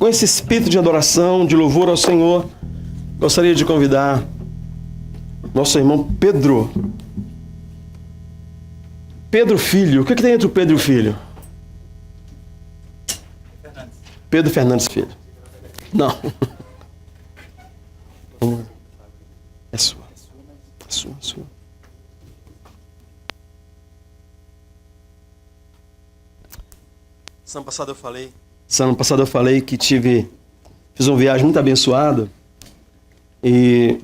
com esse espírito de adoração, de louvor ao Senhor, gostaria de convidar nosso irmão Pedro. Pedro Filho. O que tem entre o Pedro e o Filho? Pedro Fernandes Filho. Não. É sua. É sua, é sua. Semana passada eu falei que fiz uma viagem muito abençoada e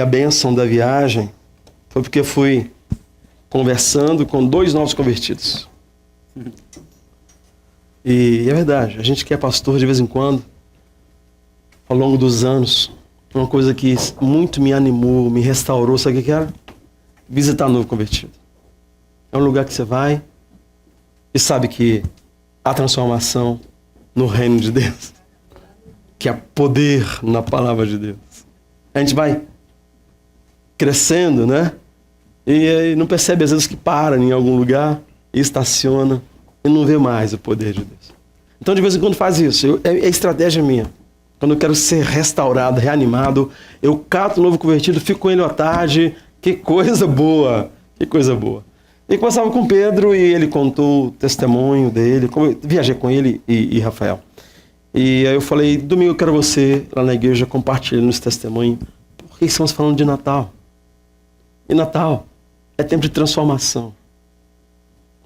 a bênção da viagem foi porque fui conversando com 2 novos convertidos. E é verdade, a gente que é pastor de vez em quando, ao longo dos anos, uma coisa que muito me animou, me restaurou, sabe o que era? Visitar novo convertido. É um lugar que você vai e sabe que há transformação no reino de Deus, que há poder na palavra de Deus. A gente vai crescendo, né? E não percebe às vezes que para em algum lugar e estaciona e não vê mais o poder de Deus. Então de vez em quando faz isso, é estratégia minha. Quando eu quero ser restaurado, reanimado, eu cato um novo convertido, fico com ele à tarde, que coisa boa, que coisa boa. E conversava com Pedro e ele contou o testemunho dele, como eu viajei com ele e Rafael. E aí eu falei, domingo eu quero você lá na igreja compartilhando esse testemunho, porque estamos falando de Natal. E Natal é tempo de transformação.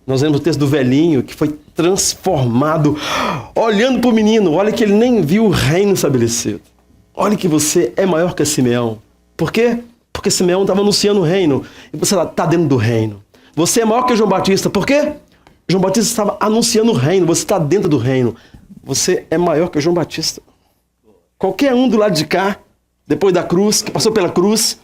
Nós vemos o texto do velhinho que foi transformado, olhando para o menino, olha que ele nem viu o reino estabelecido. Olha que você é maior que Simeão. Por quê? Porque Simeão estava anunciando o reino e você está dentro do reino. Você é maior que João Batista. Por quê? João Batista estava anunciando o reino. Você está dentro do reino. Você é maior que João Batista. Qualquer um do lado de cá, depois da cruz, que passou pela cruz,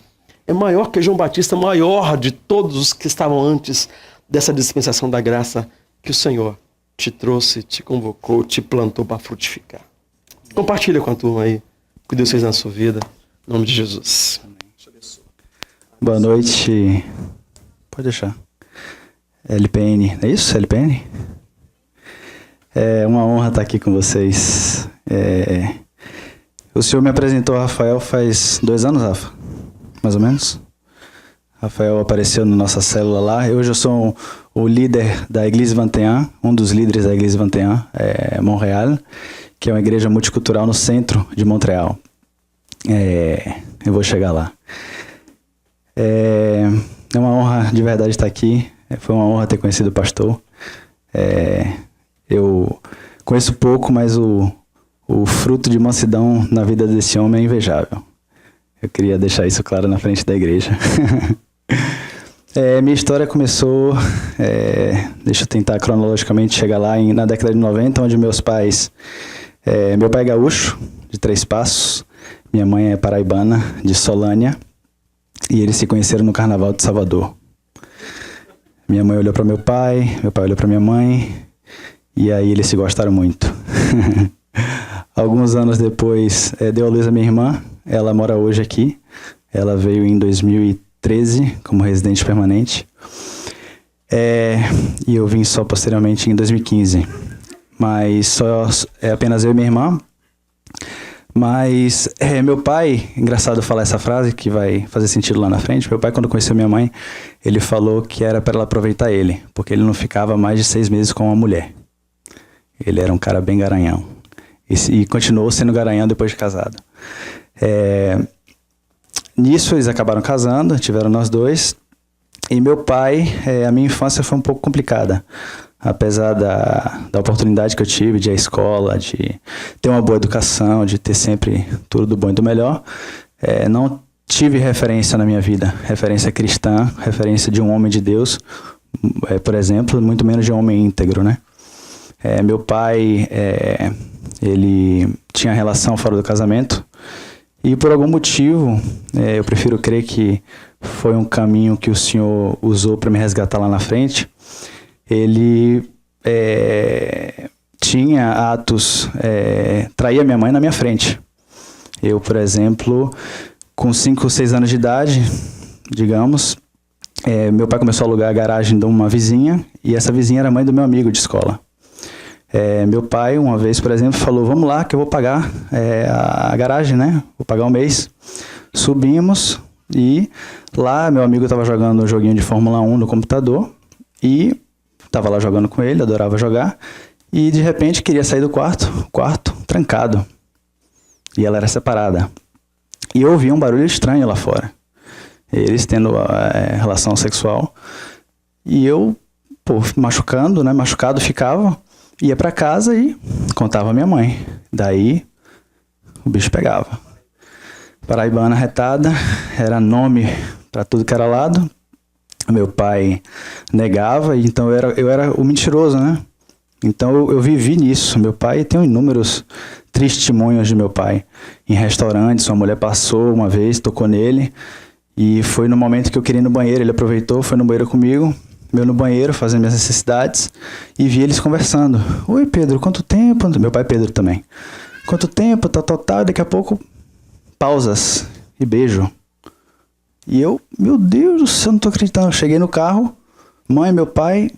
é maior que João Batista, maior de todos os que estavam antes dessa dispensação da graça que o Senhor te trouxe, te convocou, te plantou para frutificar. Compartilha com a turma aí o que Deus fez na sua vida. Em nome de Jesus. Boa noite. Pode deixar. LPN, é isso? LPN? É uma honra estar aqui com vocês. O senhor me apresentou a Rafael faz 2 anos, Rafa? Mais ou menos? Rafael apareceu na nossa célula lá. Hoje eu sou o líder da Église 21, um dos líderes da Église 21, Montreal, que é uma igreja multicultural no centro de Montreal. Eu vou chegar lá. É uma honra de verdade estar aqui. Foi uma honra ter conhecido o pastor. Eu conheço pouco, mas o fruto de mansidão na vida desse homem é invejável. Eu queria deixar isso claro na frente da igreja. Minha história começou, deixa eu tentar cronologicamente chegar lá na década de 90, onde meus pais... meu pai é gaúcho, de Três Passos, minha mãe é paraibana, de Solânia, e eles se conheceram no Carnaval de Salvador. Minha mãe olhou para meu pai olhou para minha mãe, e aí eles se gostaram muito. Alguns anos depois, deu a luz a minha irmã, ela mora hoje aqui, ela veio em 2013 como residente permanente, e eu vim só posteriormente em 2015, mas é apenas eu e minha irmã. Mas meu pai, engraçado falar essa frase que vai fazer sentido lá na frente, meu pai, quando conheceu minha mãe, ele falou que era para ela aproveitar ele, porque ele não ficava mais de 6 meses com uma mulher. Ele era um cara bem garanhão. E continuou sendo garanhão depois de casado. Nisso eles acabaram casando, tiveram nós 2. E meu pai, a minha infância foi um pouco complicada. Apesar da oportunidade que eu tive de ir à escola, de ter uma boa educação, de ter sempre tudo do bom e do melhor, não tive referência na minha vida, referência cristã, referência de um homem de Deus, por exemplo, muito menos de um homem íntegro, né? Meu pai, ele tinha relação fora do casamento e por algum motivo, eu prefiro crer que foi um caminho que o Senhor usou para me resgatar lá na frente. Ele tinha atos, traía minha mãe na minha frente. Eu, por exemplo, com 5 ou 6 anos de idade, digamos, meu pai começou a alugar a garagem de uma vizinha, e essa vizinha era mãe do meu amigo de escola. Meu pai, uma vez, por exemplo, falou, vamos lá que eu vou pagar a garagem, né? Vou pagar o mês. Subimos e lá meu amigo estava jogando um joguinho de Fórmula 1 no computador e estava lá jogando com ele, adorava jogar, e de repente queria sair do quarto trancado. E ela era separada. E eu ouvi um barulho estranho lá fora. Eles tendo relação sexual. E eu, machucado ficava, ia para casa e contava a minha mãe. Daí o bicho pegava. Paraibana retada, era nome para tudo que era lado. Meu pai negava, então eu era o mentiroso, né? Então eu vivi nisso. Meu pai tem inúmeros testemunhos de meu pai. Em restaurantes, uma mulher passou uma vez, tocou nele, e foi no momento que eu queria ir no banheiro, ele aproveitou, foi no banheiro comigo, eu no banheiro, fazendo minhas necessidades, e vi eles conversando. Oi, Pedro, quanto tempo? Meu pai Pedro também. Quanto tempo? Tá total, daqui a pouco, pausas e beijo. E eu, meu Deus do céu, não tô acreditando. Cheguei no carro, mãe, meu pai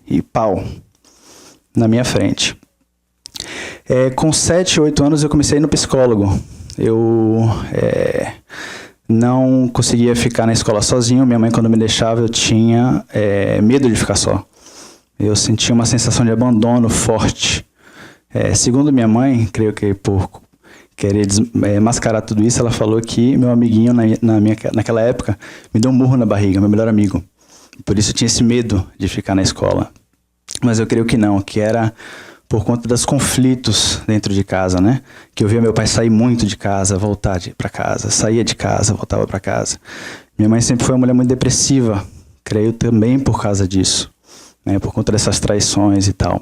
e pau na minha frente. Com 7, 8 anos eu comecei a ir no psicólogo. Eu não conseguia ficar na escola sozinho. Minha mãe, quando me deixava, eu tinha medo de ficar só. Eu sentia uma sensação de abandono forte. Segundo minha mãe, creio que por querer mascarar tudo isso, ela falou que meu amiguinho, naquela época, me deu um murro na barriga, meu melhor amigo. Por isso eu tinha esse medo de ficar na escola. Mas eu creio que não, que era por conta dos conflitos dentro de casa, né? Que eu via meu pai sair muito de casa, voltar para casa, saía de casa, voltava para casa. Minha mãe sempre foi uma mulher muito depressiva, creio também por causa disso, né? Por conta dessas traições e tal.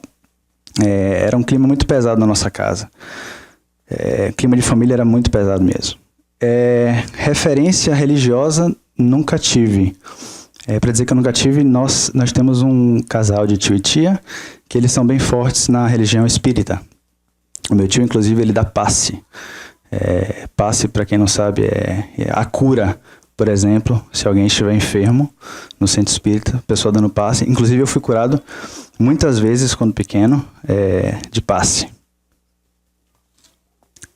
Era um clima muito pesado na nossa casa. Clima de família era muito pesado mesmo. Referência religiosa nunca tive. Para dizer que eu nunca tive, nós temos um casal de tio e tia que eles são bem fortes na religião espírita. O meu tio, inclusive, ele dá passe. Passe, para quem não sabe, é a cura. Por exemplo, se alguém estiver enfermo no centro espírita, a pessoa dando passe. Inclusive, eu fui curado muitas vezes, quando pequeno, de passe.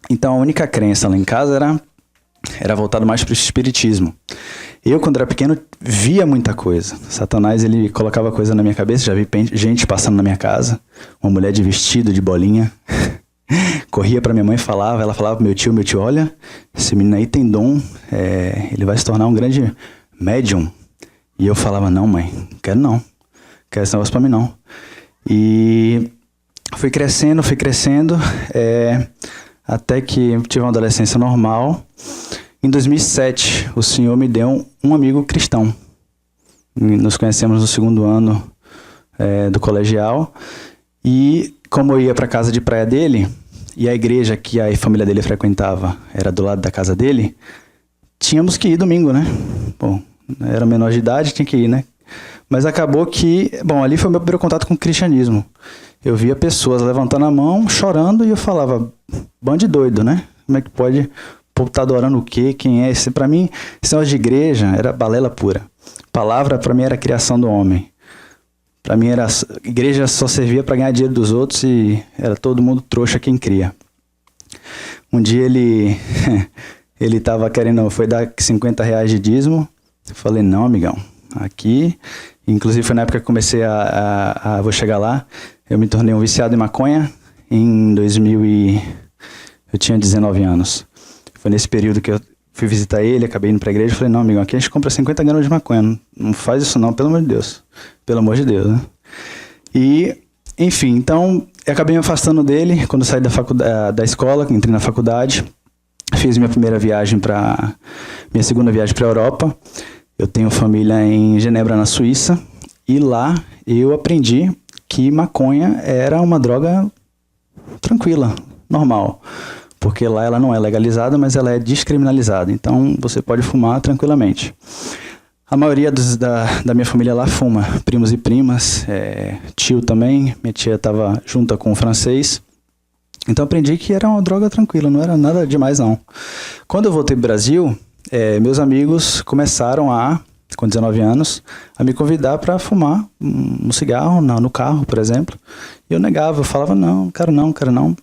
Então, a única crença lá em casa era voltado mais para o espiritismo. Eu, quando era pequeno, via muita coisa. Satanás, ele colocava coisa na minha cabeça. Já vi gente passando na minha casa. Uma mulher de vestido, de bolinha. Corria para minha mãe e falava. Ela falava pro meu tio, olha, esse menino aí tem dom. Ele vai se tornar um grande médium. E eu falava, não, mãe, não quero não. Não quero esse negócio para mim, não. E fui crescendo. Até que tive uma adolescência normal. Em 2007, o Senhor me deu um amigo cristão. Nos conhecemos no 2º ano do colegial. E como eu ia para a casa de praia dele, e a igreja que a família dele frequentava era do lado da casa dele, tínhamos que ir domingo, né? Bom, era menor de idade, tinha que ir, né? Mas acabou que... Bom, ali foi o meu primeiro contato com o cristianismo. Eu via pessoas levantando a mão, chorando, e eu falava, bando de doido, né? Como é que pode... O povo tá adorando o quê? Quem é? Para mim, esse negócio de igreja era balela pura. Palavra, para mim, era a criação do homem. Para mim, igreja só servia para ganhar dinheiro dos outros e era todo mundo trouxa quem cria. Um dia ele tava querendo, foi dar R$50 de dízimo. Eu falei, não, amigão, aqui... Inclusive, foi na época que comecei vou chegar lá, eu me tornei um viciado em maconha em 2000 eu tinha 19 anos. Foi nesse período que eu fui visitar ele, acabei indo pra igreja e falei, não, amigão, aqui a gente compra 50 gramas de maconha, não faz isso não, pelo amor de Deus. Pelo amor de Deus, né? E, enfim, então, eu acabei me afastando dele quando eu saí da escola, entrei na faculdade, fiz minha segunda viagem pra Europa. Eu tenho família em Genebra, na Suíça, e lá eu aprendi que maconha era uma droga tranquila, normal. Porque lá ela não é legalizada, mas ela é descriminalizada. Então, você pode fumar tranquilamente. A maioria da minha família lá fuma. Primos e primas, tio também. Minha tia estava junto com o francês. Então, aprendi que era uma droga tranquila, não era nada demais, não. Quando eu voltei para o Brasil, meus amigos começaram a com 19 anos, a me convidar para fumar um cigarro no carro, por exemplo. E eu negava, eu falava, não, quero não.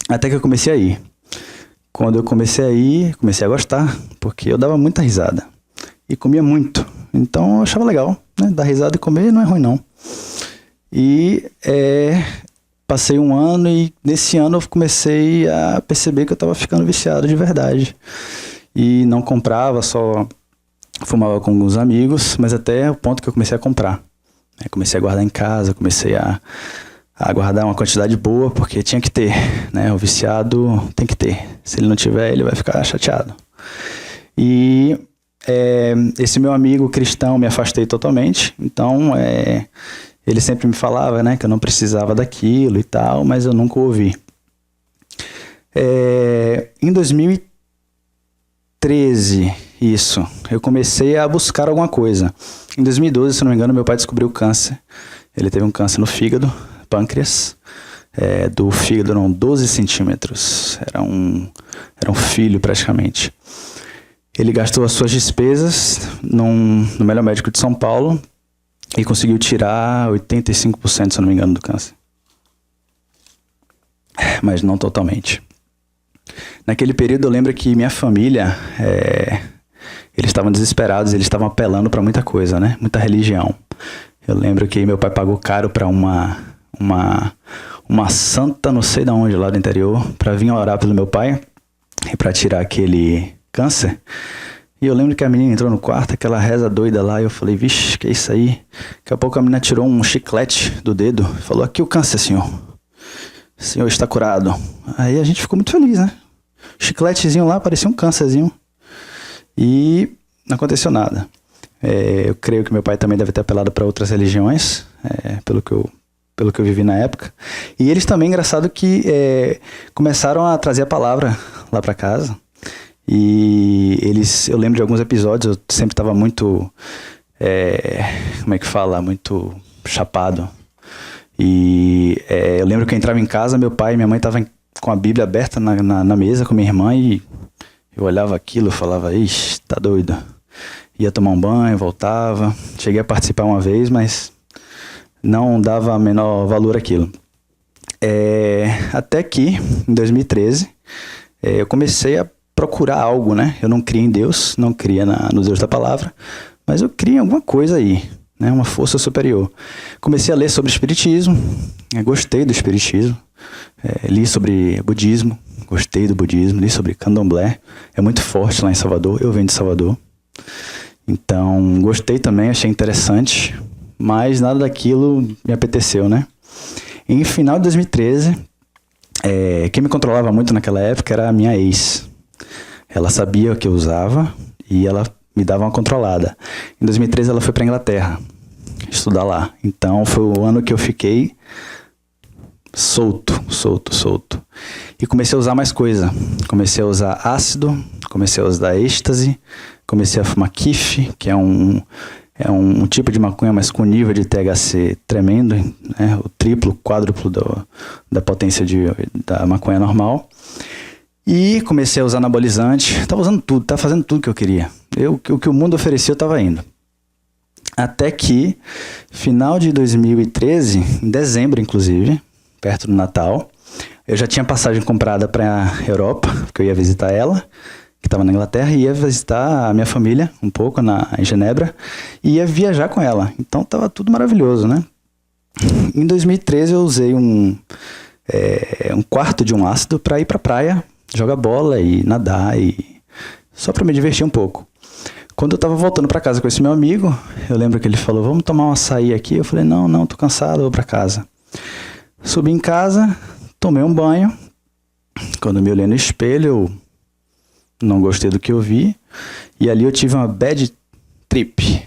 Até que eu comecei a ir. Quando eu comecei a ir, comecei a gostar, porque eu dava muita risada. E comia muito. Então eu achava legal, né? Dar risada e comer não é ruim, não. E passei um ano e nesse ano eu comecei a perceber que eu estava ficando viciado de verdade. E não comprava, só fumava com alguns amigos, mas até o ponto que eu comecei a comprar. Comecei a guardar em casa, comecei a guardar uma quantidade boa, porque tinha que ter, né? O viciado tem que ter. Se ele não tiver, ele vai ficar chateado. E esse meu amigo cristão me afastei totalmente, então ele sempre me falava, né, que eu não precisava daquilo e tal, mas eu nunca ouvi. Em 2013, eu comecei a buscar alguma coisa. Em 2012, se não me engano, meu pai descobriu câncer. Ele teve um câncer no fígado, pâncreas, do fígado, 12 centímetros. Era um filho praticamente. Ele gastou as suas despesas no melhor médico de São Paulo e conseguiu tirar 85%, se não me engano, do câncer. Mas não totalmente. Naquele período eu lembro que minha família, eles estavam desesperados, eles estavam apelando para muita coisa, né? Muita religião. Eu lembro que meu pai pagou caro para uma santa, não sei de onde, lá do interior, para vir orar pelo meu pai e para tirar aquele câncer. E eu lembro que a menina entrou no quarto, aquela reza doida lá, e eu falei, vixe, que é isso aí? Daqui a pouco a menina tirou um chiclete do dedo e falou, aqui o câncer, senhor. O senhor está curado. Aí a gente ficou muito feliz, né? O chicletezinho lá parecia um câncerzinho. E não aconteceu nada. Eu creio que meu pai também deve ter apelado para outras religiões, pelo que eu vivi na época. E eles também, engraçado que começaram a trazer a palavra lá para casa. E eu lembro de alguns episódios, eu sempre estava muito, muito chapado. E eu lembro que eu entrava em casa, meu pai e minha mãe estavam com a Bíblia aberta na mesa com minha irmã e eu olhava aquilo e falava, ixi, tá doido. Ia tomar um banho, voltava. Cheguei a participar uma vez, mas não dava menor valor àquilo. Até que, em 2013, eu comecei a procurar algo, né? Eu não cria em Deus, não cria no Deus da palavra, mas eu cria em alguma coisa aí, né? Uma força superior. Comecei a ler sobre espiritismo, gostei do espiritismo, li sobre budismo, gostei do budismo, li sobre candomblé, é muito forte lá em Salvador, eu venho de Salvador, então gostei também, achei interessante, mas nada daquilo me apeteceu, né? Em final de 2013, quem me controlava muito naquela época era a minha ex. Ela sabia o que eu usava e ela me dava uma controlada. Em 2013 ela foi para a Inglaterra estudar lá. Então foi o ano que eu fiquei solto. E comecei a usar mais coisa. Comecei a usar ácido, comecei a usar êxtase, comecei a fumar kiff, que é um tipo de maconha, mas com nível de THC tremendo, né? O triplo, quádruplo da potência da maconha normal. E comecei a usar anabolizante, tava usando tudo, tava fazendo tudo que eu queria. O que o mundo oferecia eu tava indo. Até que, final de 2013, em dezembro inclusive, perto do Natal, eu já tinha passagem comprada para a Europa, porque eu ia visitar ela, que estava na Inglaterra, e ia visitar a minha família um pouco em Genebra, e ia viajar com ela. Então tava tudo maravilhoso, né? Em 2013 eu usei um quarto de um ácido para ir para a praia, jogar bola e nadar, só para me divertir um pouco. Quando eu tava voltando para casa com esse meu amigo, eu lembro que ele falou, vamos tomar um açaí aqui? Eu falei, não, tô cansado, vou para casa. Subi em casa, tomei um banho. Quando eu me olhei no espelho, eu não gostei do que eu vi. E ali eu tive uma bad trip,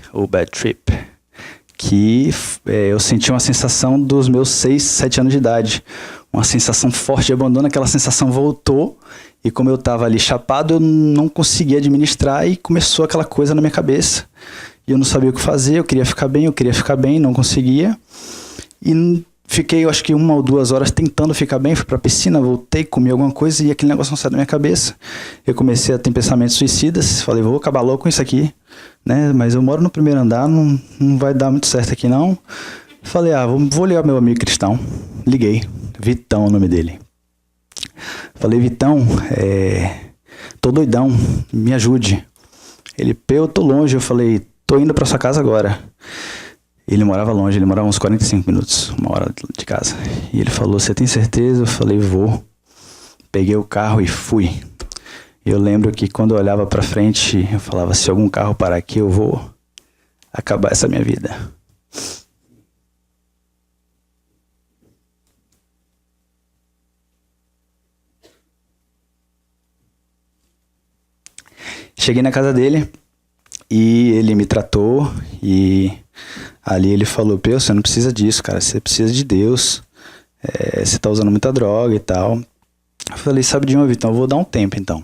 que eu senti uma sensação dos meus 6, 7 anos de idade. Uma sensação forte de abandono, aquela sensação voltou. E como eu estava ali chapado, eu não conseguia administrar e começou aquela coisa na minha cabeça. E eu não sabia o que fazer, eu queria ficar bem, não conseguia. E fiquei, eu acho que 1 ou 2 horas tentando ficar bem, fui pra piscina, voltei, comi alguma coisa e aquele negócio não saiu da minha cabeça. Eu comecei a ter pensamentos suicidas, falei, vou acabar louco com isso aqui, né? Mas eu moro no primeiro andar, não vai dar muito certo aqui não. Falei, vou ligar meu amigo cristão. Liguei, Vitão, o nome dele. Falei, Vitão, tô doidão, me ajude. Ele, eu tô longe, eu falei, tô indo pra sua casa agora. Ele morava longe, ele morava uns 45 minutos, 1 hora de casa. E ele falou, você tem certeza? Eu falei, vou. Peguei o carro e fui. Eu lembro que quando eu olhava pra frente, eu falava, se algum carro parar aqui, eu vou acabar essa minha vida. Cheguei na casa dele e ele me tratou e ali ele falou, você não precisa disso, cara, você precisa de Deus, você tá usando muita droga e tal. Eu falei, sabe de uma, Vitão, eu vou dar um tempo então.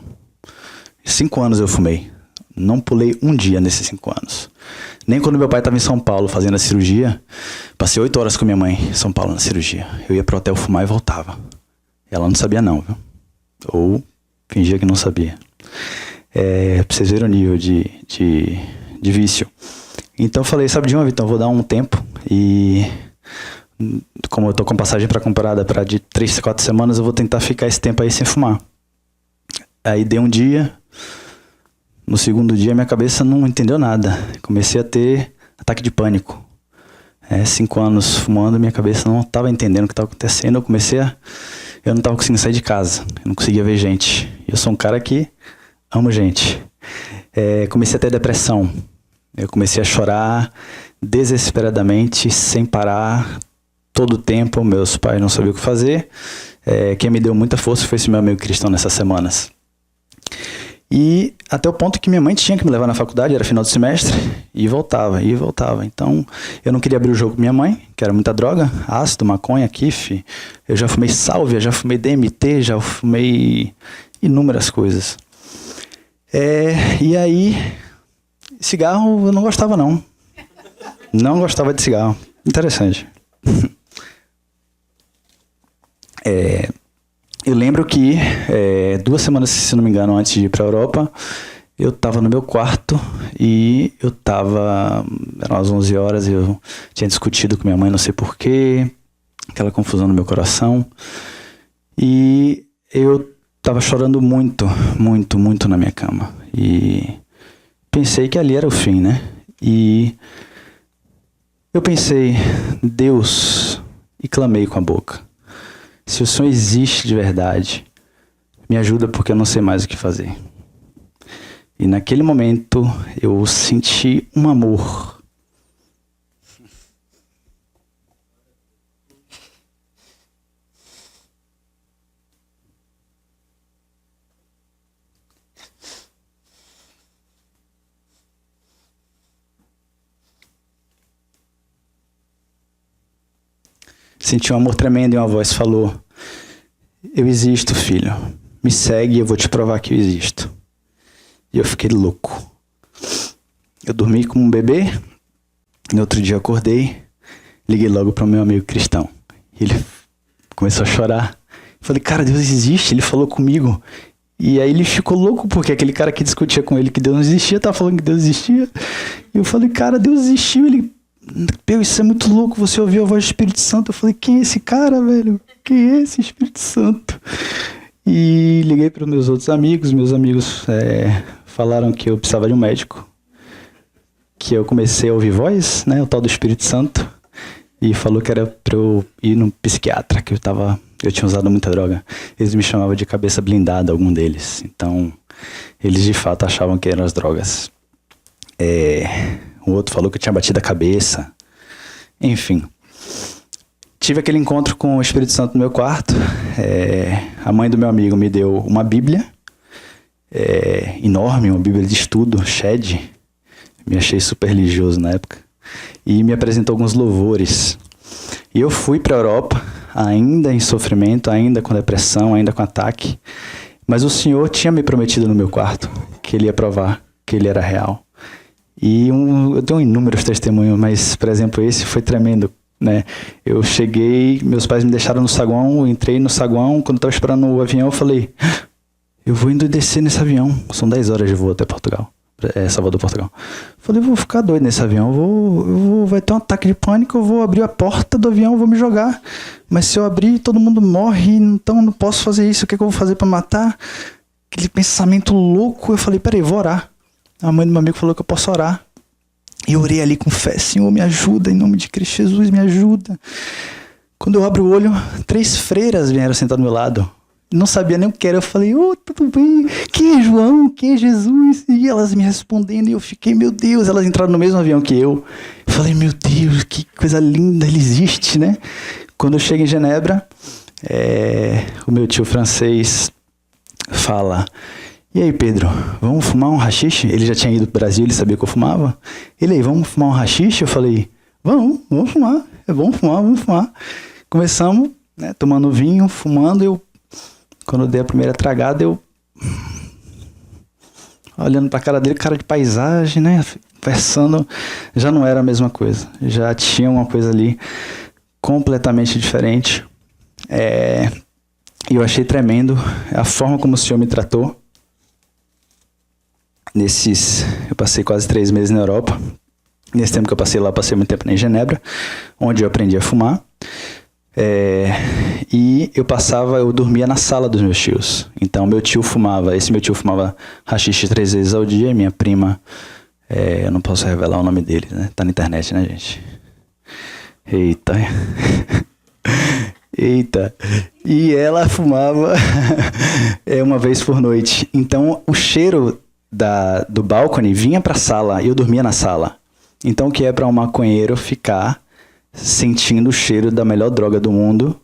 5 anos eu fumei, não pulei um dia nesses 5 anos. Nem quando meu pai estava em São Paulo fazendo a cirurgia, passei 8 horas com minha mãe em São Paulo na cirurgia. Eu ia pro hotel fumar e voltava. Ela não sabia não, viu? Ou fingia que não sabia. Pra vocês verem o nível de vício. Então eu falei, sabe de uma, Vitão, vou dar um tempo e como eu tô com passagem para comprada para de 3 a 4 semanas, eu vou tentar ficar esse tempo aí sem fumar. Aí dei um dia, no segundo dia minha cabeça não entendeu nada, comecei a ter ataque de pânico. 5 anos fumando, minha cabeça não estava entendendo o que estava acontecendo, eu não estava conseguindo sair de casa, eu não conseguia ver gente. Eu sou um cara que amo gente. Comecei a ter depressão. Eu comecei a chorar desesperadamente, sem parar, todo o tempo. Meus pais não sabiam o que fazer. Quem me deu muita força foi esse meu amigo cristão nessas semanas. E até o ponto que minha mãe tinha que me levar na faculdade, era final de semestre, e voltava. Então, eu não queria abrir o jogo com minha mãe, que era muita droga, ácido, maconha, kiff. Eu já fumei sálvia, já fumei DMT, já fumei inúmeras coisas. E aí, cigarro eu não gostava não. Não gostava de cigarro. Interessante. Eu lembro que 2 semanas, se não me engano, antes de ir para a Europa, eu estava no meu quarto e eram as 11 horas e eu tinha discutido com minha mãe, não sei porquê, aquela confusão no meu coração. E eu estava chorando muito, muito, muito na minha cama. E pensei que ali era o fim, né? E eu pensei, Deus, e clamei com a boca. Se o Senhor existe de verdade, me ajuda porque eu não sei mais o que fazer. E naquele momento eu senti um amor. Senti um amor tremendo e uma voz falou, eu existo, filho. Me segue e eu vou te provar que eu existo. E eu fiquei louco. Eu dormi como um bebê. No outro dia eu acordei. Liguei logo para o meu amigo cristão. Ele começou a chorar. Eu falei, cara, Deus existe. Ele falou comigo. E aí ele ficou louco porque aquele cara que discutia com ele que Deus não existia, tava falando que Deus existia. E eu falei, cara, Deus existiu. Ele... isso é muito louco, você ouviu a voz do Espírito Santo. Eu falei, quem é esse cara, velho? Quem é esse Espírito Santo? E liguei para os meus outros amigos. Meus amigos falaram que eu precisava de um médico, que eu comecei a ouvir voz, né, o tal do Espírito Santo, e falou que era para eu ir no psiquiatra, que eu tinha usado muita droga. Eles me chamavam de cabeça blindada, algum deles. Então, eles de fato achavam que eram as drogas. O outro falou que eu tinha batido a cabeça. Enfim. Tive aquele encontro com o Espírito Santo no meu quarto. A mãe do meu amigo me deu uma Bíblia. Enorme, uma Bíblia de estudo, Shed. Me achei super religioso na época. E me apresentou alguns louvores. E eu fui para a Europa, ainda em sofrimento, ainda com depressão, ainda com ataque. Mas o Senhor tinha me prometido no meu quarto que Ele ia provar que Ele era real. E eu tenho inúmeros testemunhos, mas, por exemplo, esse foi tremendo. né? Eu cheguei, meus pais me deixaram no saguão, eu entrei no saguão, quando eu estava esperando o avião, eu falei, eu vou indo descer nesse avião. São 10 horas de voo até Portugal. Salvador, Portugal. Falei, vou ficar doido nesse avião, vai ter um ataque de pânico, eu vou abrir a porta do avião, vou me jogar. Mas se eu abrir, todo mundo morre, então eu não posso fazer isso, o que é que eu vou fazer para matar? Aquele pensamento louco, eu falei, peraí, vou orar. A mãe do meu amigo falou que eu posso orar. E eu orei ali com fé, Senhor, me ajuda, em nome de Cristo Jesus, me ajuda. Quando eu abro o olho, 3 freiras vieram sentar do meu lado. Não sabia nem o que era. Eu falei, tudo bem? Quem é João? Quem é Jesus? E elas me respondendo e eu fiquei, meu Deus, elas entraram no mesmo avião que eu. Eu falei, meu Deus, que coisa linda, ele existe, né? Quando eu chego em Genebra, o meu tio francês fala, e aí, Pedro, vamos fumar um haxixe? Ele já tinha ido pro Brasil, ele sabia que eu fumava. Ele aí, vamos fumar um haxixe? Eu falei, vamos fumar, vamos fumar. Começamos, né, tomando vinho, fumando, quando eu dei a primeira tragada, eu olhando pra cara dele, cara de paisagem, né? Conversando, já não era a mesma coisa. Já tinha uma coisa ali completamente diferente. E eu achei tremendo a forma como o Senhor me tratou. Eu passei quase 3 meses na Europa. Nesse tempo que eu passei lá, eu passei muito tempo em Genebra, onde eu aprendi a fumar. E eu dormia na sala dos meus tios. Então esse meu tio fumava haxixe 3 vezes ao dia, e minha prima, eu não posso revelar o nome dele, né? Tá na internet, né, gente? Eita. E ela fumava uma vez por noite. Então o cheiro do balcone vinha pra sala e eu dormia na sala. Então o que é para um maconheiro ficar sentindo o cheiro da melhor droga do mundo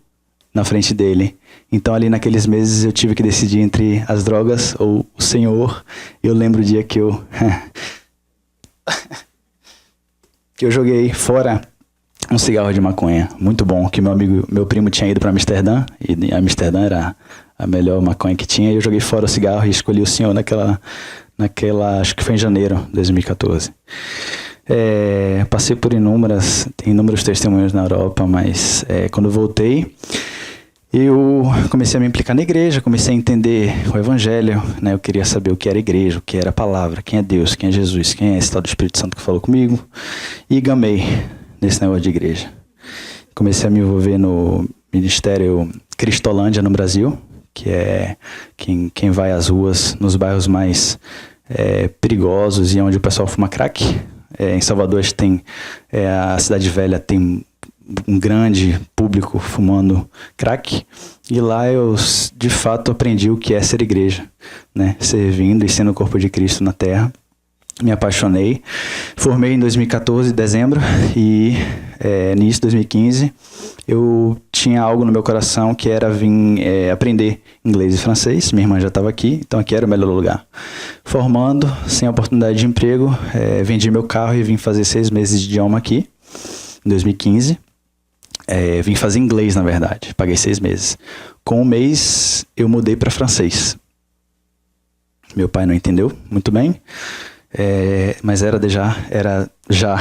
na frente dele. Então ali naqueles meses eu tive que decidir entre as drogas ou o Senhor. Eu lembro o dia que eu joguei fora um cigarro de maconha, muito bom, que meu primo tinha ido para Amsterdã, e Amsterdã era a melhor maconha que tinha, e eu joguei fora o cigarro e escolhi o Senhor naquela acho que foi em janeiro de 2014. Passei por inúmeros testemunhos na Europa, mas quando eu voltei, eu comecei a me implicar na igreja, comecei a entender o evangelho, né? Eu queria saber o que era igreja, o que era a palavra, quem é Deus, quem é Jesus, quem é esse tal do Espírito Santo que falou comigo, e gamei nesse negócio de igreja. Comecei a me envolver no Ministério Cristolândia no Brasil, que é quem vai às ruas, nos bairros mais perigosos e onde o pessoal fuma crack. Em Salvador a Cidade Velha tem um grande público fumando crack, e lá eu de fato aprendi o que é ser igreja, né? Servindo e sendo o corpo de Cristo na terra. Me apaixonei, formei em 2014, dezembro, e início de 2015 eu tinha algo no meu coração que era vir aprender inglês e francês. Minha irmã já estava aqui, então aqui era o melhor lugar. Formando, sem oportunidade de emprego, vendi meu carro e vim fazer 6 meses de idioma aqui, em 2015. Vim fazer inglês, na verdade, paguei 6 meses. Com 1 mês eu mudei para francês. Meu pai não entendeu muito bem. Mas era já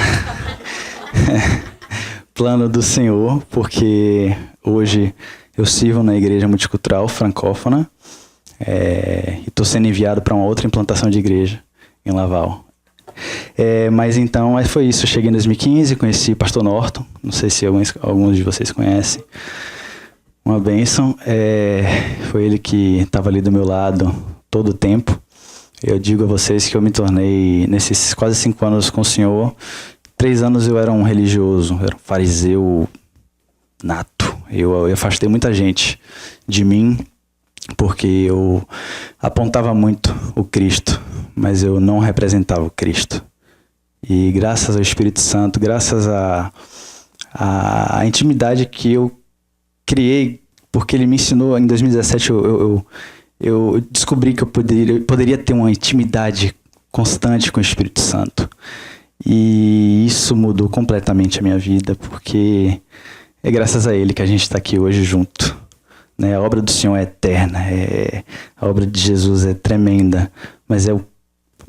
plano do Senhor, porque hoje eu sirvo na igreja multicultural francófona e estou sendo enviado para uma outra implantação de igreja em Laval. Mas então foi isso. Eu cheguei em 2015, conheci o pastor Norton, não sei se alguns de vocês conhecem. Uma bênção. Foi ele que estava ali do meu lado todo o tempo. Eu digo a vocês que eu me tornei, nesses quase 5 anos com o Senhor, 3 anos eu era um religioso, era um fariseu nato. Eu afastei muita gente de mim, porque eu apontava muito o Cristo, mas eu não representava o Cristo. E graças ao Espírito Santo, graças à intimidade que eu criei, porque ele me ensinou, em 2017 eu descobri que eu poderia ter uma intimidade constante com o Espírito Santo. E isso mudou completamente a minha vida, porque é graças a ele que a gente está aqui hoje junto. Né? A obra do Senhor é eterna, a obra de Jesus é tremenda, mas é o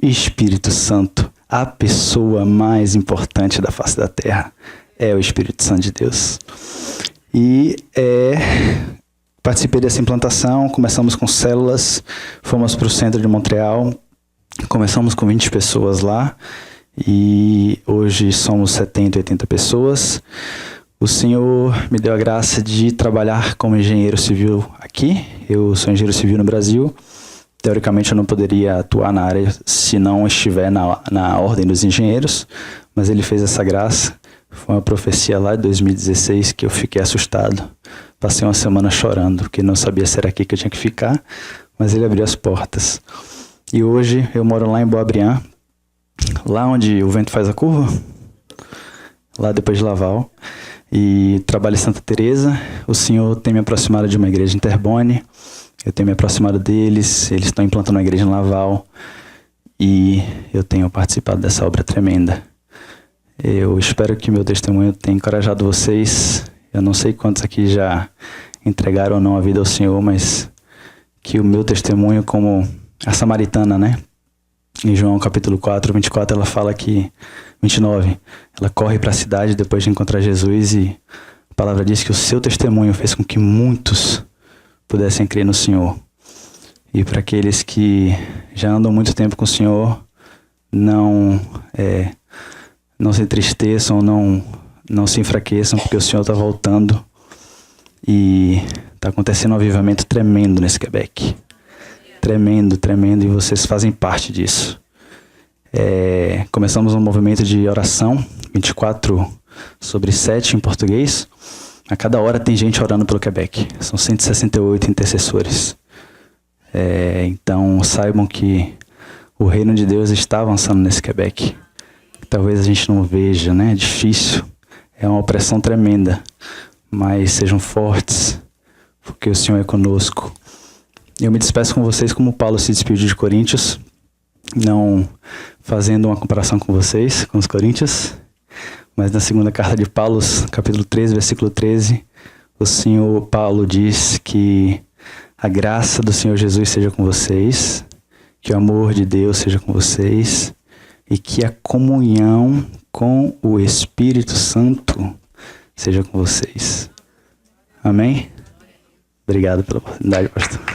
Espírito Santo, a pessoa mais importante da face da terra. é o Espírito Santo de Deus. E participei dessa implantação, começamos com células, fomos para o centro de Montreal, começamos com 20 pessoas lá e hoje somos 70, 80 pessoas. O Senhor me deu a graça de trabalhar como engenheiro civil aqui. Eu sou engenheiro civil no Brasil. Teoricamente eu não poderia atuar na área se não estiver na ordem dos engenheiros, mas Ele fez essa graça. Foi uma profecia lá de 2016 que eu fiquei assustado. Passei uma semana chorando, porque não sabia se era aqui que eu tinha que ficar, mas Ele abriu as portas. E hoje eu moro lá em Boisbriand, lá onde o vento faz a curva, lá depois de Laval, e trabalho em Santa Teresa. O Senhor tem me aproximado de uma igreja em Terrebonne, eu tenho me aproximado deles, eles estão implantando uma igreja em Laval, e eu tenho participado dessa obra tremenda. Eu espero que meu testemunho tenha encorajado vocês. Eu não sei quantos aqui já entregaram ou não a vida ao Senhor, mas que o meu testemunho, como a samaritana, né? Em João capítulo 4, 24, ela fala que, 29, ela corre para a cidade depois de encontrar Jesus e a palavra diz que o seu testemunho fez com que muitos pudessem crer no Senhor. E para aqueles que já andam muito tempo com o Senhor, não se entristeçam, não se enfraqueçam, porque o Senhor está voltando e está acontecendo um avivamento tremendo nesse Quebec. Tremendo, tremendo, e vocês fazem parte disso. Começamos um movimento de oração, 24/7 em português. A cada hora tem gente orando pelo Quebec. São 168 intercessores. Então saibam que o reino de Deus está avançando nesse Quebec. Talvez a gente não veja, né? É difícil. É uma opressão tremenda. Mas sejam fortes, porque o Senhor é conosco. Eu me despeço com vocês como Paulo se despediu de Coríntios, não fazendo uma comparação com vocês, com os Coríntios, mas na segunda carta de Paulo, capítulo 13, versículo 13, o Senhor Paulo diz que a graça do Senhor Jesus seja com vocês, que o amor de Deus seja com vocês e que a comunhão com o Espírito Santo seja com vocês. Amém? Obrigado pela oportunidade, pastor.